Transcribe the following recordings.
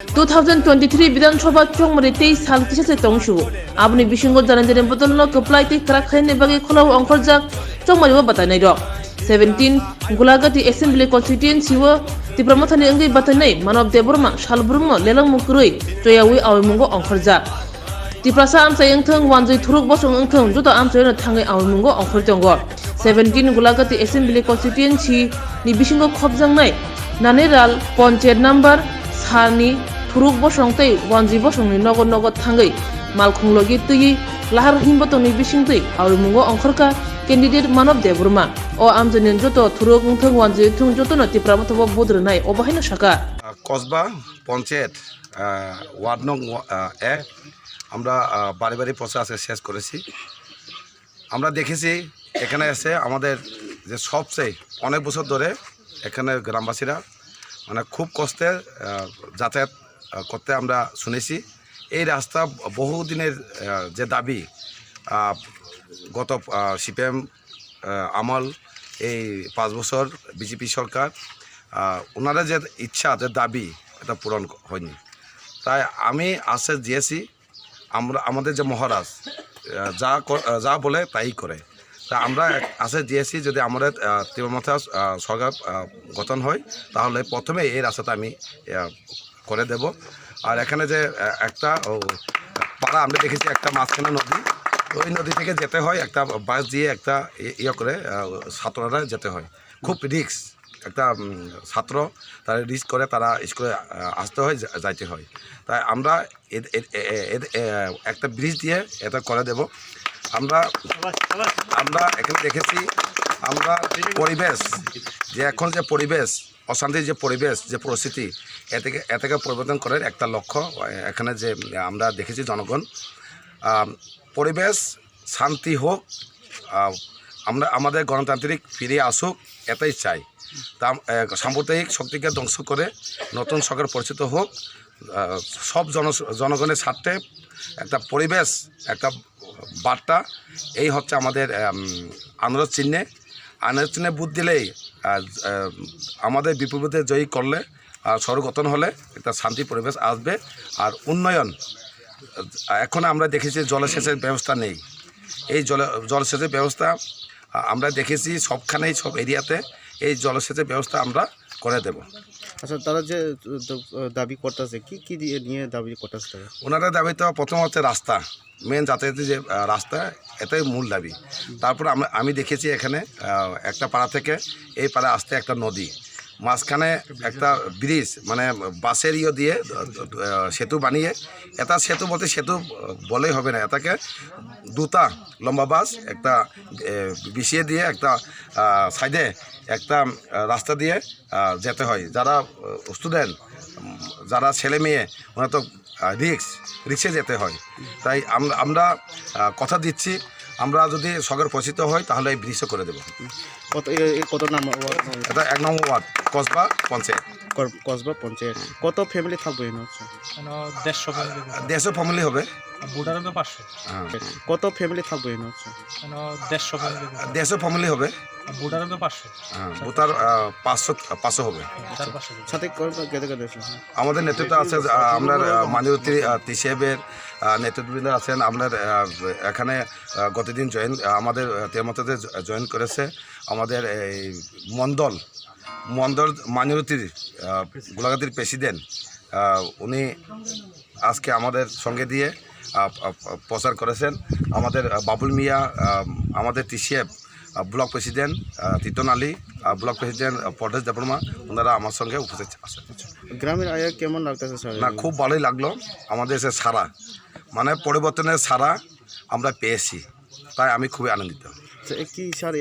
2023 বিধানসভা চংমারি 23 সাল কিসাসে তংশু আপনি বিসঙ্গ জানান বদলনো কপ্লাইতে ক্রাক খাইনে বাগে খোলাও অংখরজাক চংমারি ও বাতাইনাই রক 17 গুলাগাতি অ্যাসেম্বলি কনস্টিটুয়েন্সি ও তিপ্রামথানি অঙ্গি বাতাইনাই মানব দেবরমা শালব্রহ্ম লেলাং মুকুরই জয়াউই আওয়মঙ্গ অংখরজাক তিপ্রাসা আমসাই ওংথং ওয়ানজই থুরুক বসং ওংথং জুতো আমসাইनो थाङै আওয়মঙ্গ অংখরজঙ্গ 17 গুলাগাতি অ্যাসেম্বলি কনস্টিটুয়েন্সি नि बिसिंग खबजांनाय नानेराल पंचायत नम्बर सानि थुरुक बसंतै वानजि बसंनि नगद नगद थाङै मालखुंलगि तैयै लाहार हिमबतनि बिसिंतै आउमुंगो अंखरका कैंडिडेट मानब देबुरमा ओ आमजनि जतो थुरुक थं वानजि थं जतोनो तिप्रामथब बद्रनाय अबाहायनो साका কসবা পঞ্চায়েত ওয়ার্ড নং 1 আমরা বাড়ি বাড়ি প্রচার শেষ করেছি। আমরা দেখেছি এখানে এসে আমাদের যে সবচেয়ে অনেক বছর ধরে এখানে গ্রামবাসীরা মানে খুব কষ্টে যাতায়াত করতে আমরা শুনেছি। এই রাস্তা বহুদিনের যে দাবি গত সিপিএম আমল এই 5 বছর বিজেপি সরকার ওনারা যে ইচ্ছা যে দাবি এটা পূরণ হয়নি। তাই আমি আশ্বাস দিয়েছি আমরা আমাদের যে মহারাজ যা বলে তাই করে। তা আমরা আশ্বাস দিয়েছি যদি আমাদের তীব্রমাত্রা সরকার গঠন হয় তাহলে প্রথমে এই রাস্তাটা আমি করে দেব। আর এখানে যে একটা পাড়া আমরা দেখেছি একটা মাঝখানে নদী, ওই নদী থেকে যেতে হয় একটা বাস দিয়ে একটা করে ছাত্ররা যেতে হয়। খুব রিস্ক, একটা ছাত্র তারা রিস্ক করে তারা স্কুলে আসতে হয় যাইতে হয়। তাই আমরা একটা ব্রিজ দিয়ে এটা করে দেব। আমরা এখানে দেখেছি আমরা পরিবেশ যে এখন যে পরিবেশ অশান্তির যে পরিবেশ যে পরিস্থিতি এ থেকে পরিবর্তন করার একটা লক্ষ্য এখানে যে আমরা দেখেছি জনগণ পরিবেশ শান্তি হোক, আমরা আমাদের গণতান্ত্রিক ফিরে আসুক এটাই চাই। তা সাম্প্রদায়িক শক্তিকে ধ্বংস করে নতুন সরকার পরিচিত হোক, সব জনগণের স্বার্থে একটা পরিবেশ একটা বার্তা, এই হচ্ছে আমাদের আন্দোলন চিহ্নে বুথ দিলেই আমাদের বিপরীতে জয়ী করলে সরকার গঠন হলে একটা শান্তি পরিবেশ আসবে। আর উন্নয়ন এখন আমরা দেখেছি জলসেচের ব্যবস্থা নেই। এই জলসেচের ব্যবস্থা আমরা দেখেছি সবখানেই সব এরিয়াতে এই জলসেচের ব্যবস্থা আমরা করে দেব। আচ্ছা, তারা যে দাবি করতেছে কি দিয়ে নিয়ে দাবি করতেছে? ওনারা দাবি তো প্রথম হচ্ছে রাস্তা, মেন যাতায়াতের যে রাস্তা এটাই মূল দাবি। তারপর আমি দেখেছি এখানে একটা পাড়া থেকে এই পাড়া আসতে একটা নদী, মাঝখানে একটা ব্রিজ মানে বাসের দিয়ে সেতু বানিয়ে, এটা সেতু বলতে সেতু বলেই হবে না, এটাকে দুটা লম্বা বাস একটা বিছিয়ে দিয়ে একটা সাইডে একটা রাস্তা দিয়ে যেতে হয়। যারা স্টুডেন্ট যারা ছেলে মেয়ে ওরা তো রিক্সে যেতে হয়। তাই আমরা কথা দিচ্ছি আমরা যদি সরকার পরিচিত হয় তাহলে এই ব্রিজও করে দেবো। কত নম্বর? এটা 1 নম্বর ওয়ার্ড কসবা পঞ্চায়েত। কত ফ্যামিলি থাকবে? 150 ফ্যামিলি হবে। কত ফ্যামিলি থাকবে? 150 ফ্যামিলি হবে। ভোটার 500 হবে। সাথে আমাদের নেতৃত্ব আছে, আপনার মাননীয় সাহেবের নেতৃত্ববৃন্দ আছেন। আপনার এখানে গতদিন আমাদের তেমতে জয়েন করেছে আমাদের এই মণ্ডল মাননীয় গোলাঘাটির প্রেসিডেন্ট, উনি আজকে আমাদের সঙ্গে দিয়ে প্রচার করেছেন। আমাদের বাবুল মিয়া আমাদের TCF block president, Titan Ali block president Potesh Debbarma, ওনারা আমার সঙ্গে উপস্থিত আছেন। গ্রামের আয় কেমন লাগতেছে স্যার? না, খুব ভালোই লাগলো। আমাদের সে সারা মানে পরিবর্তনের সারা আমরা পেয়েছি, তাই আমি খুবই আনন্দিত। কি স্যার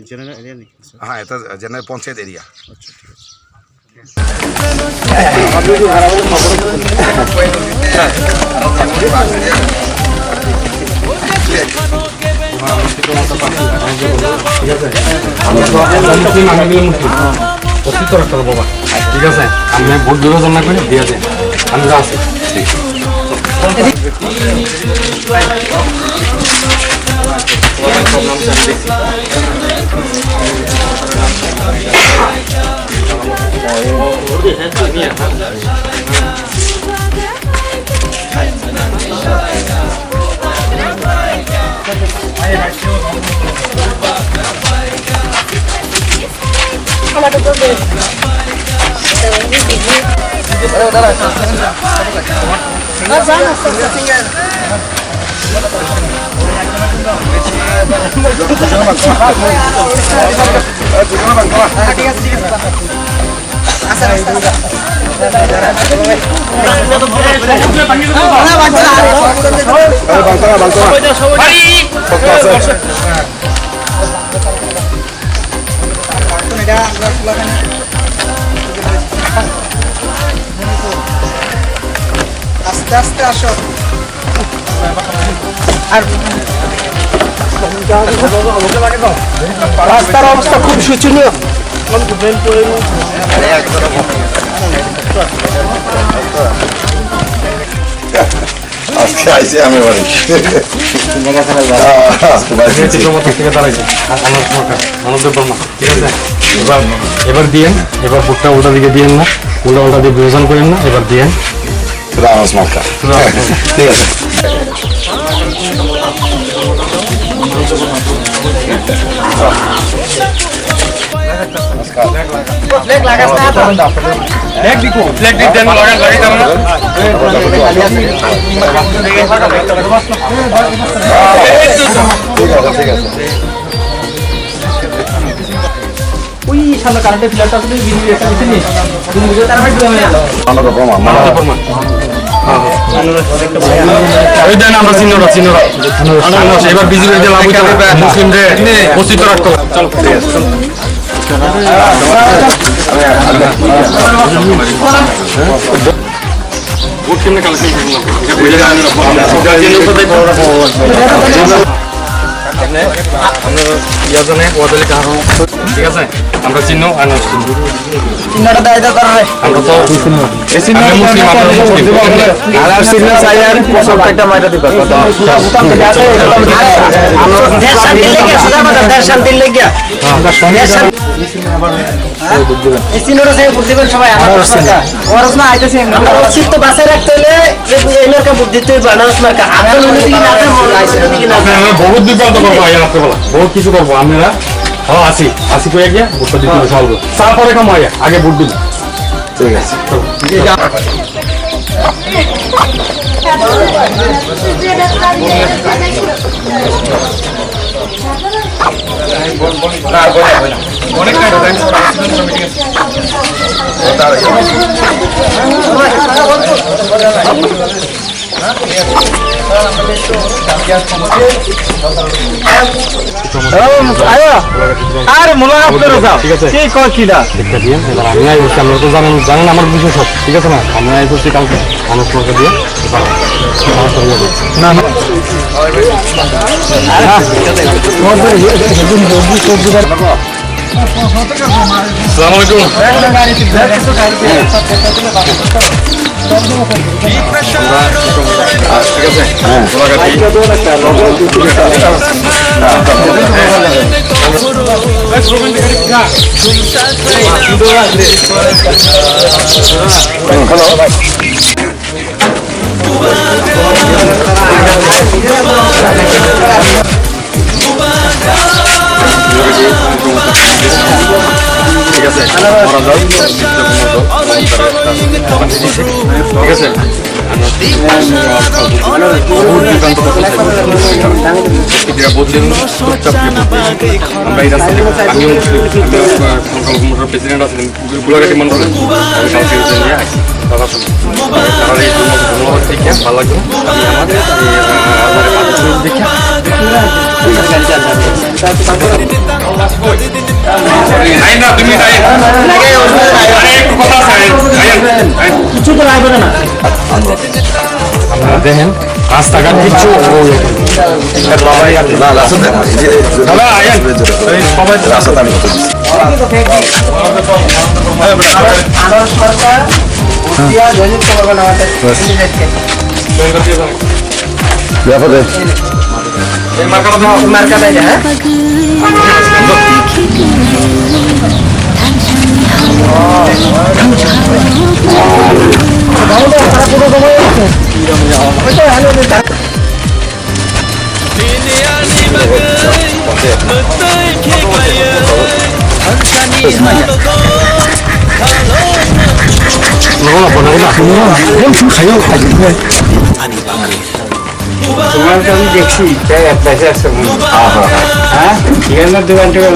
জেনারেল এরিয়া নাকি? হ্যাঁ, এটা জেনারেল পঞ্চায়েত এরিয়া। আচ্ছা, ঠিক আছে। বাবা ঠিক আছে, আমি ভোট বিবেচনা করে দিয়ে যাই, আমি আছি। ঠিক আস্তে আস্তে আসো রাস্তার অবস্থা খুব শোচনীয় আজকে আইসি আমি বাড়ি আজকে বাড়ি থেকে দাঁড়াইছে আনন্দ বর্মা ঠিক আছে এবার দিয়েন এবার বুটটা উল্টা দিকে দিয়েন না উল্টা দিয়ে বিবেচন করেন না এবার দিয়েন রামস মার্কা ঠিক আছে ঠিক আছে ওই সামনে কারেন্টের ফিলারটা তুমি বিজলি একটা দিতে নি তুমি বুঝে তার ফাইট হয়ে গেল মানব প্রমাণ ওই দেন আমরা চিহ্নরা এবার বিজেপি যে লাভ হইতে মুসলিমদের অস্তিত্ব রাখতে হবে চলো ঠিক আছে ভোট কেমনে কালেকশন ঠিক আছে আমরা চিহ্ন আর চিহ্নটা দায়িত্ব করবে আমরা তো মুসলিম আর চিহ্ন চাই আর প্রত্যেকটা মাইটা দিবা কত দেশ শান্তি লেগে সুদা মাথা দেশ শান্তি লেগে এই চিহ্নটা চাই বুঝ দিবেন সবাই আমার সরকার ওরস না আইতেছে আমরা অস্তিত্ব বাঁচায় রাখতে হলে এই মার্কা বুদ্ধি তো বানাস মার্কা আদল হলে কি না আদল মন আইছে কি না বহুত বিপদ করবো রাত্রেবেলা বহুত কিছু করবো আমরা হ্যাঁ আসি করে গিয়া ভোটটা দিতে হবে সব তারপরে কাম হয় আগে ভোট দিন ঠিক আছে আরে মোলাকাত করে যাও ঠিক আছে কি কয় কিডা শিক্ষা দিয়ে এবার আমি আই বলছি আমরা তো জানেন আমার বিষয় সব ঠিক আছে না আমি আই বলছি কালকে মানুষ তোমাকে দিয়ে না না ঠিক আছে ঠিক আছে প্রেসিডেন্ট আছেন গোলাঘাটি মন্ডলে আমি কালকে নিয়ে আসি দাদা শুনে তারা এই ধন্যবাদ দেখে ভালো লাগলো আপনারা দেখেন রাস্তাঘাট কিছু সবাই রাস্তা আমি কত দিচ্ছি ব্যাপারে মার্কা দেয় হ্যাঁ no, তোমার তো আমি দেখছি তাই অ্যাপ্লাইসে আসছে হ্যাঁ এখানে দোকান টোকান